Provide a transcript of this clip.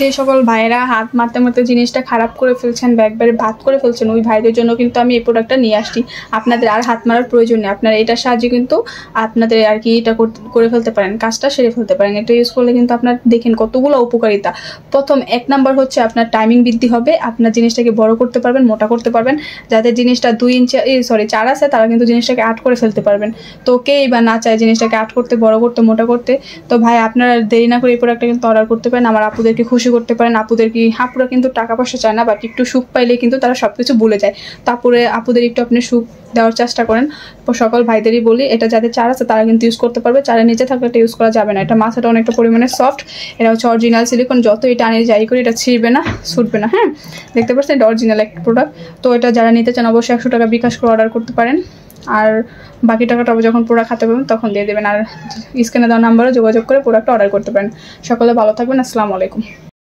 যে সকল ভাইয়েরা হাত মারতে মারতে জিনিসটা খারাপ করে ফেলছেন বা একবারে ভাত করে ফেলছেন, ওই ভাইদের জন্য কিন্তু আমি এই প্রোডাক্টটা নিয়ে আসছি। আপনাদের আর হাত মারার প্রয়োজন নেই, আপনারা এটার সাহায্যে কিন্তু আপনাদের আর কি এটা করে ফেলতে পারেন, কাজটা সেরে ফেলতে পারেন। এটা ইউজ করলে কিন্তু আপনার দেখেন কতগুলো উপকারিতা। প্রথম 1 নাম্বার হচ্ছে আপনার টাইমিং বৃদ্ধি হবে, আপনার জিনিসটাকে বড় করতে পারবেন, মোটা করতে পারবেন। যাদের জিনিসটা 4 আছে তারা কিন্তু জিনিসটাকে 8 করে ফেলতে পারবেন। তো কেই বা না চায় জিনিসটাকে 8 করতে, বড় করতে, মোটা করতে। তো ভাই আপনারা দেরি না করে এই প্রোডাক্টটা কিন্তু অর্ডার করতে পারেন, আমার আপুদেরকে খুশি করতে পারেন। আপুরা কিন্তু টাকা পয়সা চায় না, বাট একটু সুখ পাইলে কিন্তু তারা সবকিছু ভুলে যায়। তারপরে আপুদের একটু আপনি সুখ দেওয়ার চেষ্টা করেন। সকল ভাইদেরই বলি, এটা যাদের 4 আছে তারা কিন্তু ইউজ করতে পারবে, 4-এর নিচে থাকলে এটা ইউজ করা যাবে না। এটা মাথাটা অনেকটা পরিমাণে সফট, এটা হচ্ছে অরিজিনাল সিলিকন, যত এটা আনি যাই করি এটা ছিঁড়বে না, ছুটবে না। হ্যাঁ, দেখতে পাচ্ছেন এটা অরিজিনাল একটা প্রোডাক্ট। তো এটা যারা নিতে চান অবশ্যই 100 টাকা বিকাশ করে অর্ডার করতে পারেন, আর বাকি টাকাটা যখন প্রোডাক্ট হাতে পাবেন তখন দিয়ে দেবেন। আর স্ক্রিনে দেওয়া নাম্বারে যোগাযোগ করে প্রোডাক্টটা অর্ডার করতে পারেন। সকলে ভালো থাকবেন, আসসালামু আলাইকুম।